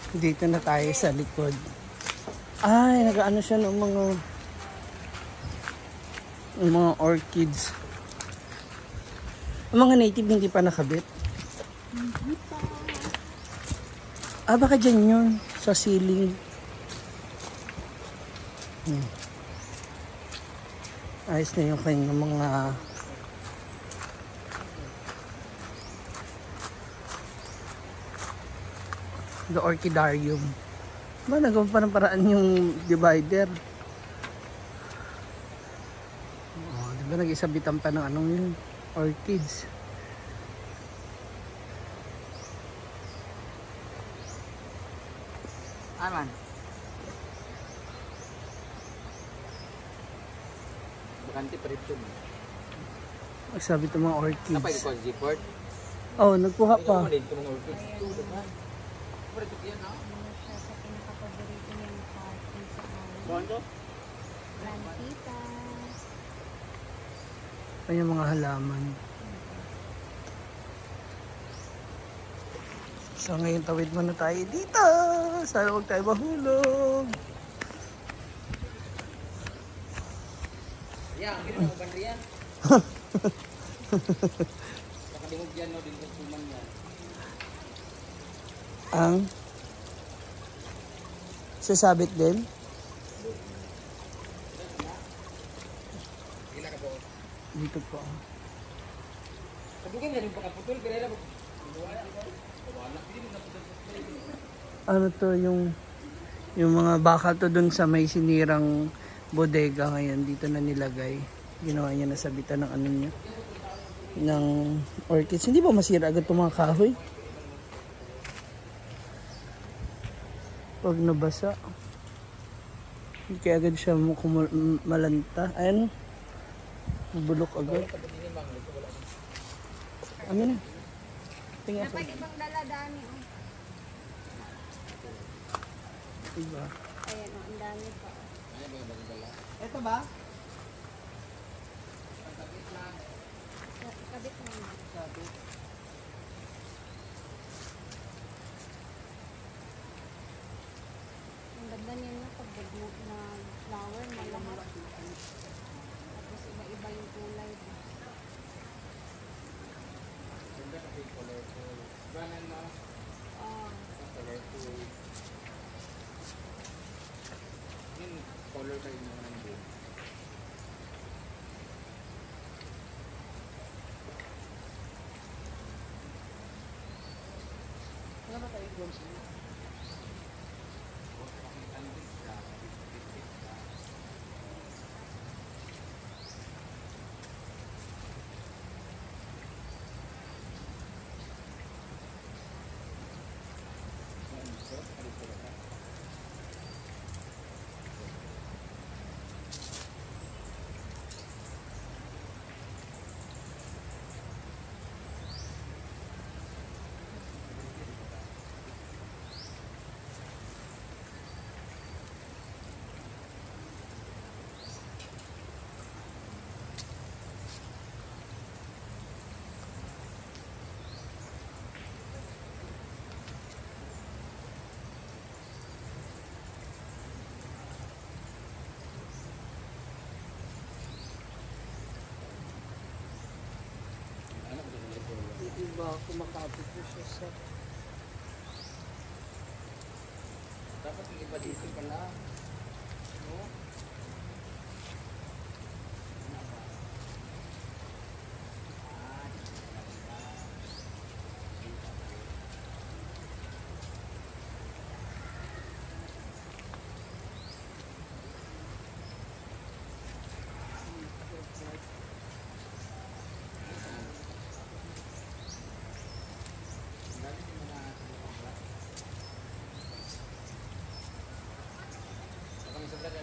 Dito na tayo sa likod. Ay, nag-ano siya ng mga orchids. Ang mga native hindi pa nakabit. Ah, baka dyan yun. Sa ceiling. Ayos na yung kanyang mga the orchidarium. Ba, nagawa pa ng paraan yung divider. Oh, di ba nag-isabitan pa ng anong yun? Orchids. Aman. Bakante pa rin yun. Nagsabit ng mga orchids. Napay ko sa G-Port. Oh, nagkuha pa. Ito mo din ito mga orchids. Ito, diba? Ito yan, ha? Sa pinakapaborito niyang party sa Bondo? Plantitas. Ay, yung mga halaman. So ngayon tawid muna tayo dito. Sana huwag tayo mahulog. Yan, ang gano'n ang bandriyan. Nakalimog yan, no? Dito sa suman yan. Ang sasabit din. Gila ka po. Dito po. Kabugin na rin pakaputol. Kaya na po. Ano to yung mga bakal to dun sa may sinirang bodega ngayon dito na nilagay. Ginawa niya na sabitan ng ano niya ng orchids. Hindi ba masira agad itong mga kahoy? Pag nabasa. Hindi kaya agad siya malanta. Ayan. Bulok agad. Ano na? Tingnan sa. Dapat ibang dala-dami. Diba? Ayan, ang dami pa. Ito ba? Kabit na yun. Ang ganda niya na pag na flower na lahat. Tapos iba-iba yung kulay. Banan mo. Oh. Colorful. Yung color kayo naman din. Wala ba tayo close niya? Diba kumakapit po siya sa Dapat yung iba dito pala. No?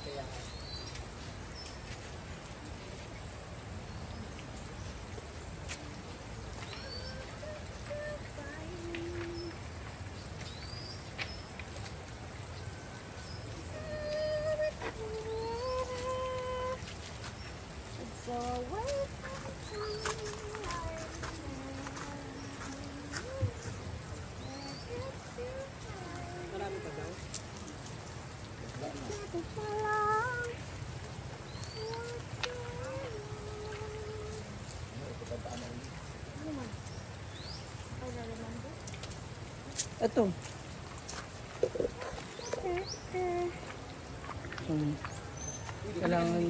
Kaya Ito. Kailangan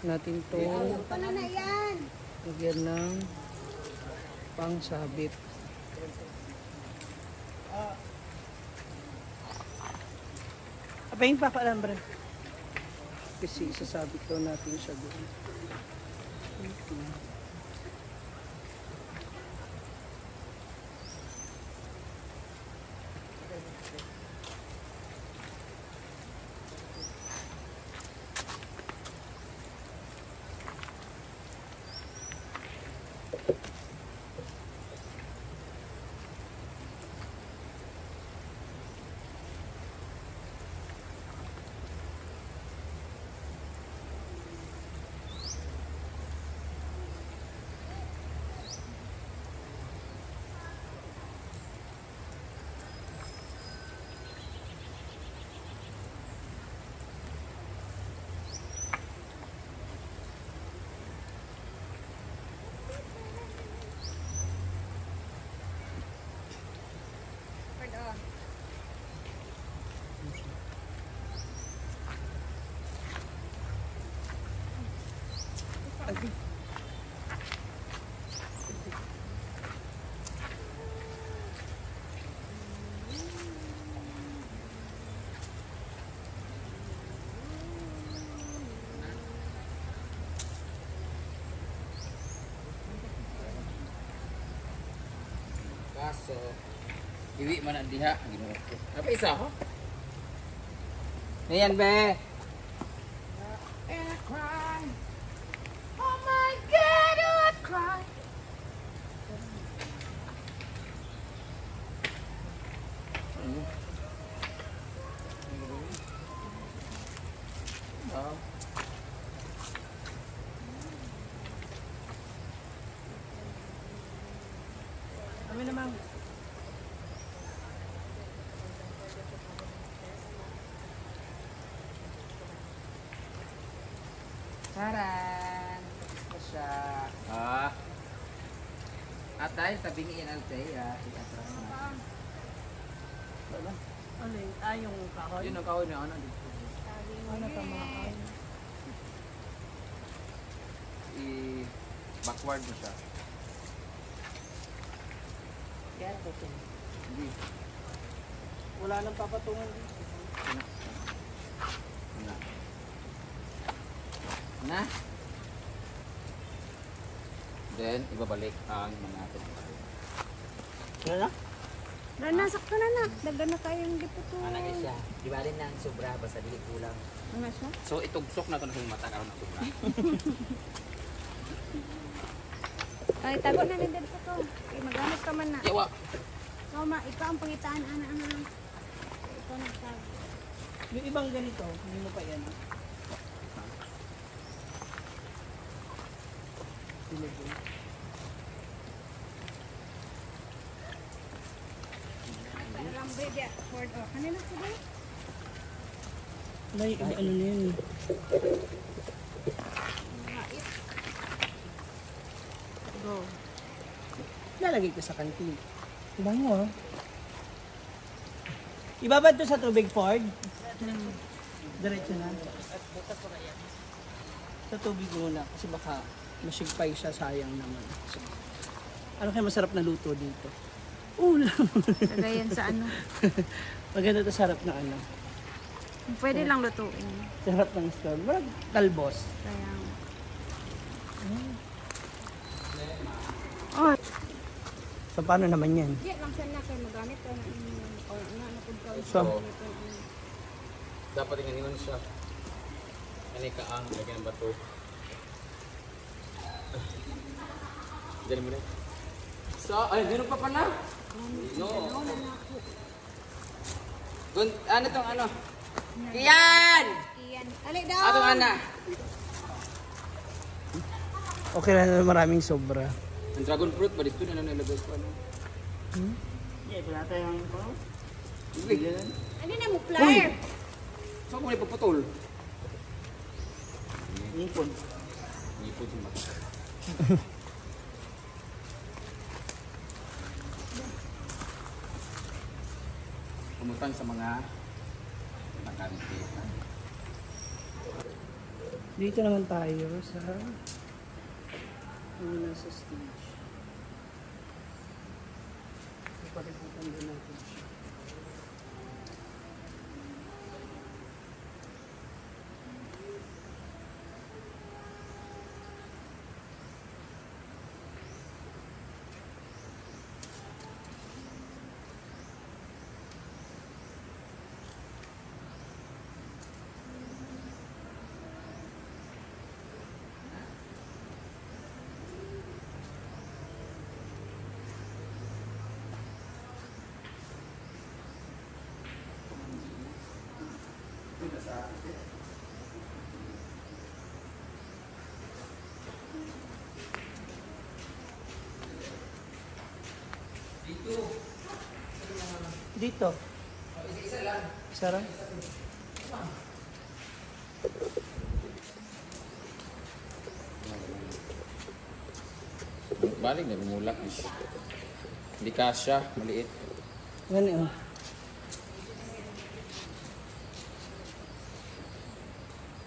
natin to Paano na yan? lagyan ng pangsabit. Apa yung papalambre? Kasi isasabit ko natin siya doon. Okay. Pardon. Okay. Kaso, iwi man ang diha. Ginawa ko. Apa isa ho? Ayan be. And I cry. Oh my God, oh, I cry. Oh. Kami naman. Taran! Ito siya. Ah. Atay, tabingiin atay. Iatras na. Wala. Ano yun? Yung kahoy? Yun ang kahoy na ano. Ano tamaan? I-backward mo siya. Kaya ito ito. Hindi. Wala nang papatungan dito. Na. Na. Then, ibabalik ang manatid. Wala? Nasakto na na. Dagan na kayong diputo. Ano nga siya? Di ba rin ng sobra, basta di kulang. Ano siya? So, itugsok na ito na sa mata karon na sobra. Ay, tago na din dito to. Okay, magamit ka man na. Yawa! So, ikaw ang pangitaan, ana. Ikaw nagtago. Yung ibang ganito, hindi mo pa yan. Lambre dia. Ford. Oh, kanina sila. May ano na yun eh. Go. Lalagay ko sa kantin. Diba mo ah? Ibabad to sa tubig, Ford? Diretso na. Sa tubig muna kasi baka masigpay siya, sayang naman. So, ano kaya masarap na luto dito? Ulam. Kagayan sa ano. Maganda to, sarap na ano. Pwede lang lutuin. Sarap ng store. Marag talbos. Kaya. Oh, So paano naman yan? di lang sana kay magamit ka na napud ka. So, Dapat yung ganiwan siya. Ano yung kaang, lagyan ng bato. Diyan mo rin. So, ay, meron pa pala? No. Ano tong ano? Iyan! Iyan. Ali daw. Atong ana. okay na maraming sobra. Ang dragon fruit, ba dito na lang nilagay ko ano? Yeah, wala tayong Ano na mo flyer? Saan mo na ipaputol? Nipon. Ngipon sa mata. Pumutang sa mga nakante. Dito naman tayo sa nasa stage. Paliputan din natin siya. Dito. Isa lang. Isa lang? Balik na bumulak. Hindi kasya, maliit. Ganun.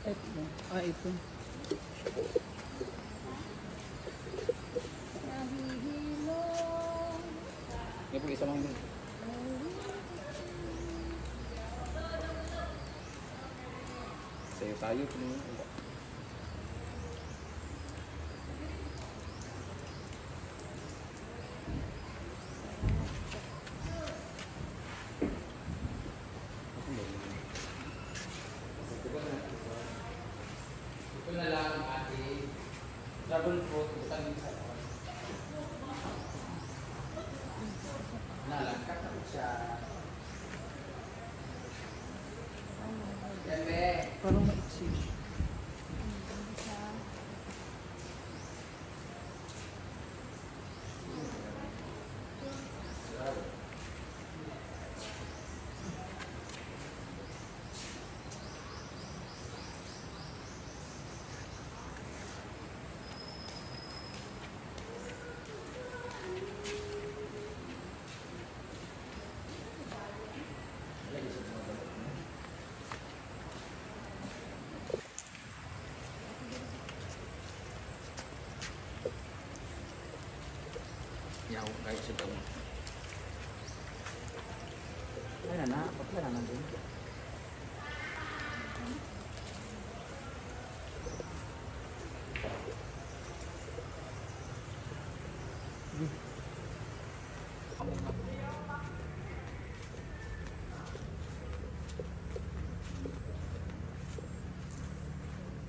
Ito. Ito. Hindi po isa lang din. Sayo tayo. Ito na lang ang ating double fruit. Butang sa nalangkat na siya. Yan be. Parang maiksi. Yaw, kayo sa daw. Ay na, patla na nandun.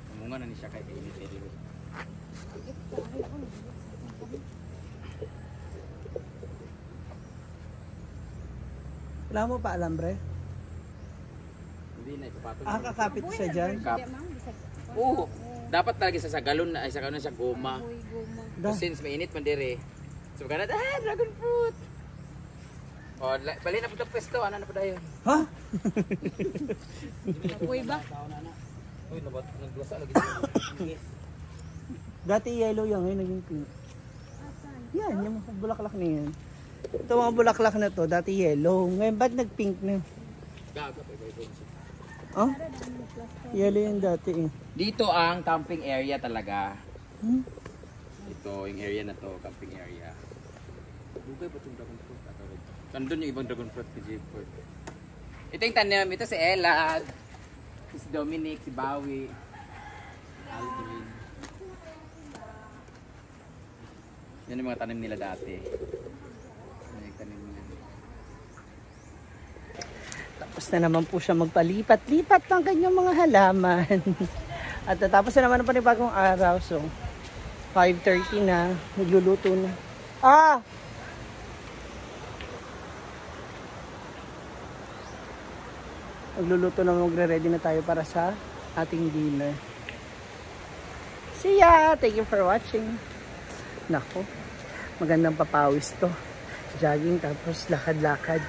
Namunga na ni siya kay David. Wala mo pa alambre? Hindi na ipapatol. Kakapit siya dyan. Kap. Oo. Dapat talaga sa galon na ay sa galon sa goma. Da. Since mainit man dire. So kana dragon fruit. O bali na pud pwesto ana na pud ayon. Ha? Uy ba? Uy nabat nagdusa lagi. Dati yellow yan, ngayon naging pink. Yan, yung mga bulaklak na yan. Ito mga bulaklak na to, dati yellow. Ngayon, ba't nag-pink na? Gaga pa iba. Oh? Yellow yan dati eh. Dito ang camping area talaga. Hmm? Ito yung area na to, camping area. Dugay ba itong dragon fruit? Nandun yung ibang dragon fruit ni Jayford. Ito yung tanim, ito si Ella, si Dominic, si Bawi, Aldrin. Yan yung mga tanim nila dati. Yan yung tanim nila. Tapos na naman po siya magpalipat-lipat ng kanyang mga halaman. At tapos na naman ang panibagong araw. So, 5:30 na. Nagluluto na. Ah! Nagluluto na, magre-ready na tayo para sa ating dinner. See ya! Thank you for watching. Nako, magandang papawis to. Jogging tapos lakad-lakad.